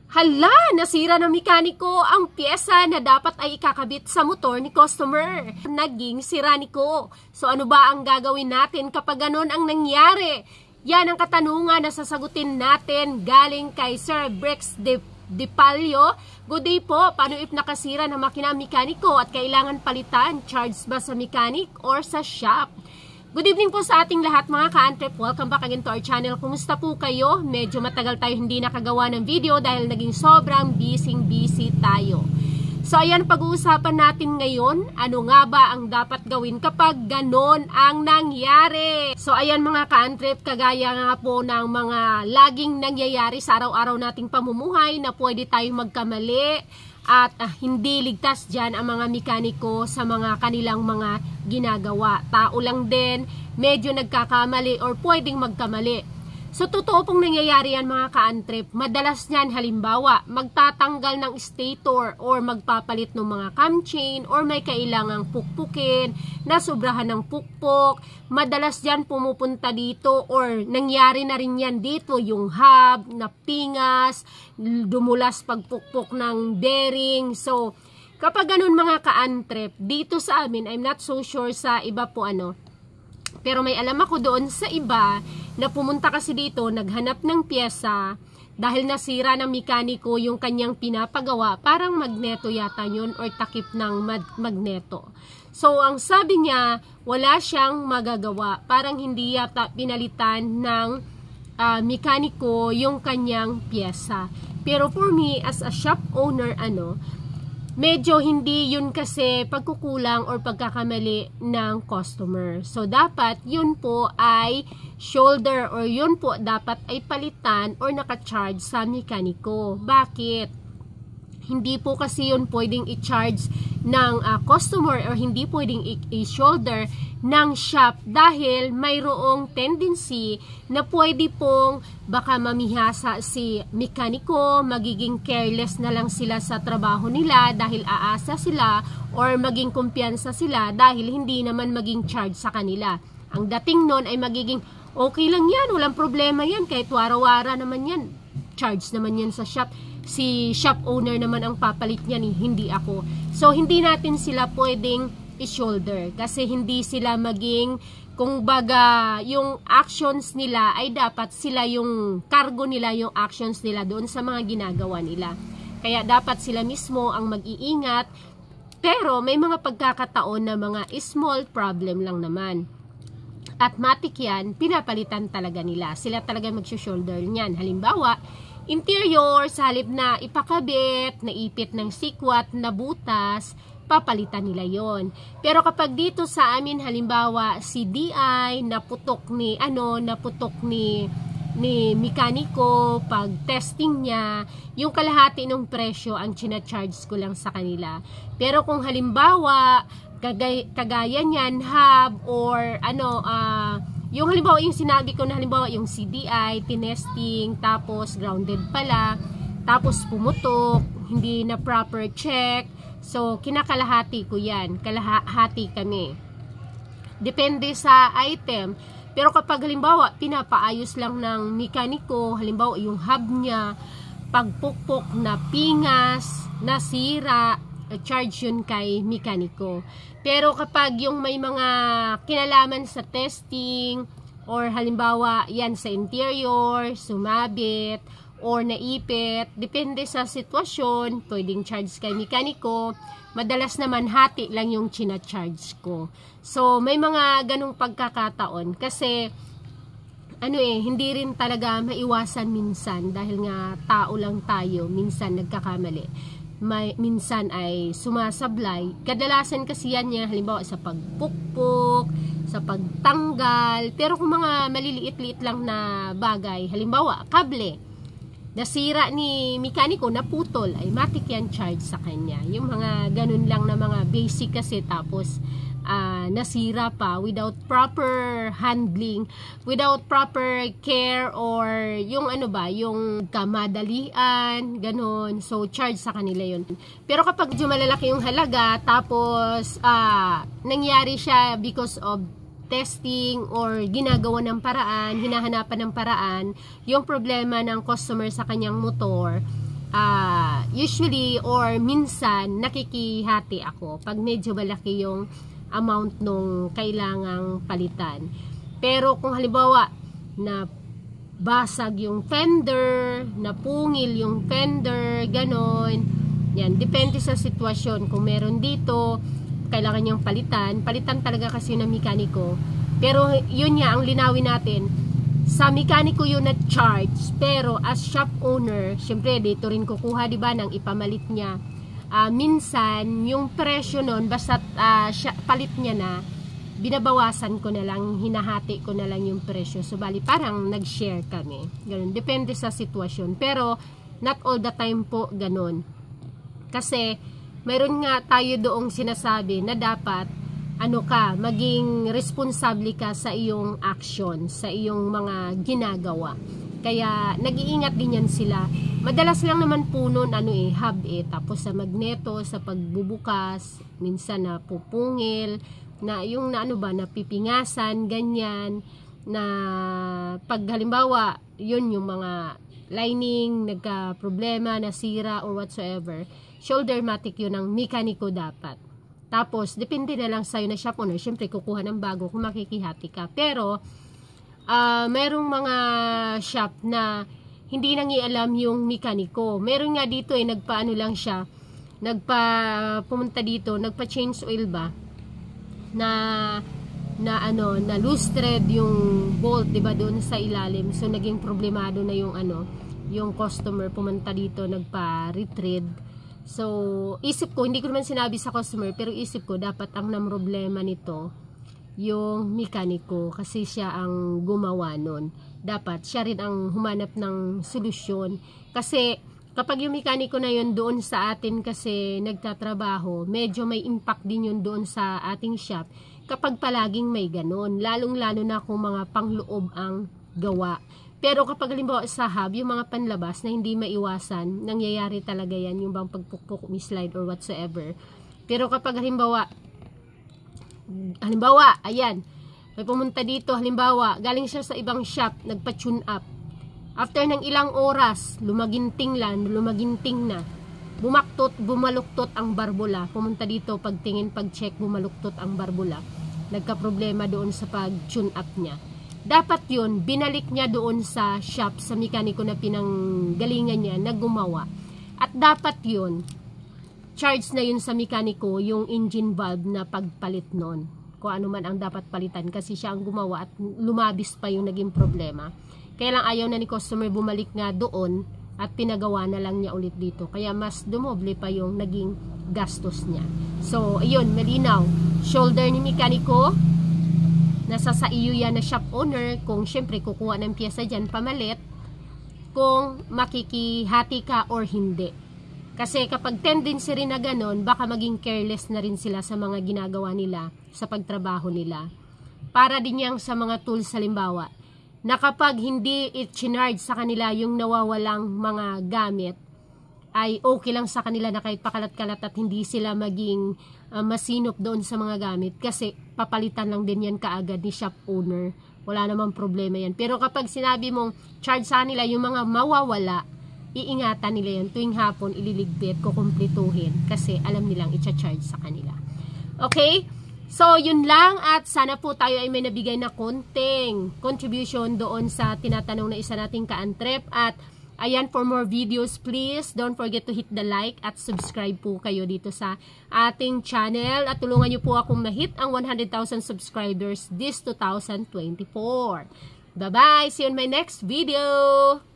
Hala, nasira ng mekaniko ang pyesa na dapat ay ikakabit sa motor ni customer. Naging sira niko. So ano ba ang gagawin natin kapag ganon ang nangyari? Yan ang katanungan na sasagutin natin galing kay Sir Brex De Palio. Good day po, paano if nakasira ng makina mekaniko at kailangan palitan? Charge ba sa mechanic or sa shop? Good evening po sa ating lahat mga ka-antrep. Welcome back again to our channel. Kumusta po kayo? Medyo matagal tayo hindi nakagawa ng video dahil naging sobrang busy tayo. So ayan, pag-uusapan natin ngayon, ano nga ba ang dapat gawin kapag ganon ang nangyari? So ayan mga ka-antrep, kagaya nga po ng mga laging nangyayari sa araw-araw nating pamumuhay na pwede tayong magkamali at hindi ligtas dyan ang mga mekaniko sa mga kanilang mga ginagawa. Tao lang din, medyo nagkakamali or pwedeng magkamali. So totoo pong nangyayari yan mga ka-antrep. Madalas niyan halimbawa, magtatanggal ng stator or magpapalit ng mga cam chain or may kailangang pukpukin na sobrahan ng pukpok. Madalas dyan pumupunta dito or nangyari na rin yan dito yung hub, napingas, dumulas pagpukpok ng bearing. So kapag ganun mga ka-antrep, dito sa amin, I'm not so sure sa iba po pero may alam ako doon sa iba na pumunta kasi dito, naghanap ng pyesa dahil nasira ng mekaniko yung kanyang pinapagawa. Parang magneto yata yun or takip ng magneto. So ang sabi niya, wala siyang magagawa. Parang hindi yata pinalitan ng mekaniko yung kanyang pyesa. Pero for me, as a shop owner, medyo hindi yun kasi pagkukulang or pagkakamali ng customer. So, dapat yun po ay shoulder or yun po dapat ay palitan or nakacharge sa mekaniko. Bakit? Hindi po kasi yun pwedeng i-charge ng customer or hindi pwedeng i-shoulder ng shop dahil mayroong tendency na pwede pong baka mamihasa si mekaniko, magiging careless na lang sila sa trabaho nila dahil aasa sila or maging kumpiyansa sila dahil hindi naman maging charge sa kanila. Ang dating nun ay magiging okay lang yan, walang problema yan, kahit wara-wara naman yan, charge naman yan sa shop. Si shop owner naman ang papalit niyan, hindi ako. So, hindi natin sila pwedeng i-shoulder kasi hindi sila maging, kung baga, yung actions nila ay dapat sila yung cargo nila, yung actions nila doon sa mga ginagawa nila. Kaya dapat sila mismo ang mag-iingat. Pero may mga pagkakataon na mga small problem lang naman. At matik yan, pinapalitan talaga nila. Sila talaga mag-shoulder niyan. Halimbawa, interior, sa halip na ipakabit, naipit ng sikwat, na butas, papalitan nila yon. Pero kapag dito sa amin, halimbawa, si DI, naputok ni mekaniko, pag testing niya, yung kalahati ng presyo ang china-charge ko lang sa kanila. Pero kung halimbawa, kagaya niyan, hub, or yung halimbawa, yung sinabi ko na halimbawa, yung CDI, tinesting, tapos grounded pala, tapos pumutok, hindi na proper check. So, kinakalahati ko yan. Kalahati kami. Depende sa item. Pero kapag halimbawa, pinapaayos lang ng mekaniko, halimbawa, yung hub niya, pagpukpok na pingas, nasira, charge yun kay mekaniko. Pero kapag yung may mga kinalaman sa testing or halimbawa yan sa interior, sumabit or naipit, depende sa sitwasyon, pwedeng charge kay mekaniko. Madalas naman hati lang yung china-charge ko. So may mga ganong pagkakataon kasi hindi rin talaga maiwasan minsan dahil nga tao lang tayo, minsan nagkakamali. Minsan ay sumasablay. Kadalasan kasi yan niya halimbawa sa pagpukpok, sa pagtanggal. Pero kung mga maliliit-liit lang na bagay, halimbawa kable, nasira ni mekaniko, naputol, ay matik yan charge sa kanya. Yung mga ganun lang na mga basic kasi, tapos nasira pa without proper handling, without proper care, or yung yung kamadalian, ganun. So, charge sa kanila yun. Pero kapag malalaki yung halaga, tapos nangyari siya because of testing or ginagawa ng paraan, hinahanapan ng paraan, yung problema ng customer sa kanyang motor, usually or minsan nakikihati ako pag medyo malaki yung amount nung kailangang palitan. Pero kung halimbawa na basag yung fender, napungil yung fender, ganon, yan, depende sa sitwasyon. Kung meron dito kailangan niyang palitan talaga kasi ng mekaniko. Pero yun nga, ang linawin natin, sa mekaniko yun na charge, pero as shop owner, syempre dito rin kukuha, diba, ng ipamalit niya. Minsan, yung presyo nun, basta palit niya na, binabawasan ko na lang, hinahati ko na lang yung presyo. So, bali, parang nag-share kami. Ganun, depende sa sitwasyon. Pero, not all the time po ganun. Kasi, mayroon nga tayo doong sinasabi na dapat, maging responsable ka sa iyong action, sa iyong mga ginagawa. Kaya nag-iingat din yan sila. Madalas lang naman po nun, hub tapos sa magneto, sa pagbubukas, minsan na pupungil, na yung napipingasan, ganyan, na pag halimbawa, yun yung mga lining, nagka-problema, nasira, or whatsoever, shoulder-matic yun ang mekaniko dapat. Tapos, depende na lang sa'yo na shop owner. Siyempre, kukuha ng bago kung makikihati ka. Pero, merong mga shop na hindi nangialam yung mekaniko. Meron nga dito nagpaano lang siya. Pumunta dito, nagpa-change oil ba? Na loose thread yung bolt, diba, doon sa ilalim. So, naging problemado na yung customer pumunta dito, nagpa-retread. So, isip ko, hindi ko naman sinabi sa customer, pero isip ko, dapat ang namroblema nito, yung mekaniko, kasi siya ang gumawa nun. Dapat, siya rin ang humanap ng solusyon. Kasi, kapag yung mekaniko na yun doon sa atin kasi nagtatrabaho, medyo may impact din yun doon sa ating shop, kapag palaging may ganun. Lalong-lalo na kung mga pangloob ang gawa. Pero kapag halimbawa sa hub, yung mga panlabas na hindi maiwasan, nangyayari talaga yan, yung bang pagpukpuk, mislide or whatsoever. Pero kapag halimbawa, ayan, may pumunta dito, halimbawa, galing siya sa ibang shop, nagpa-tune up. After ng ilang oras, lumaginting na, bumaluktot ang barbula. Pumunta dito, pagtingin, pag-check, bumaluktot ang barbula. Nagka-problema doon sa pag-tune up niya. Dapat yun, binalik niya doon sa shop, sa mekaniko na pinanggalingan niya, na gumawa. At dapat yun, charge na yun sa mekaniko, yung engine valve na pagpalit nun. Kung ano man ang dapat palitan, kasi siya ang gumawa at lumabis pa yung naging problema. Kaya lang ayaw na ni customer bumalik nga doon at pinagawa na lang niya ulit dito. Kaya mas dumoble pa yung naging gastos niya. So, ayun, malinaw. Shoulder ni mekaniko, nasa sa iyo yan na shop owner, kung syempre kukuha ng pyesa dyan, pamalit, kung makikihati ka or hindi. Kasi kapag tendency rin na ganun, baka maging careless na rin sila sa mga ginagawa nila, sa pagtrabaho nila. Para din yang sa mga tools, halimbawa, na kapag hindi i-charge sa kanila yung nawawalang mga gamit, ay okay lang sa kanila na kahit pakalat-kalat at hindi sila maging masinop doon sa mga gamit, kasi papalitan lang din yan kaagad ni shop owner. Wala namang problema yan. Pero kapag sinabi mong charge sa nila yung mga mawawala, iingatan nila yan. Tuwing hapon, ililigpit, kukumplituhin, kasi alam nilang i-charge sa kanila. Okay? So, yun lang, at sana po tayo ay may nabigay na konting contribution doon sa tinatanong na isa nating ka-antrep. At ayan, for more videos, please don't forget to hit the like at subscribe po kayo dito sa ating channel. At tulungan nyo po akong ma-hit ang 100,000 subscribers this 2024. Bye-bye! See you in my next video!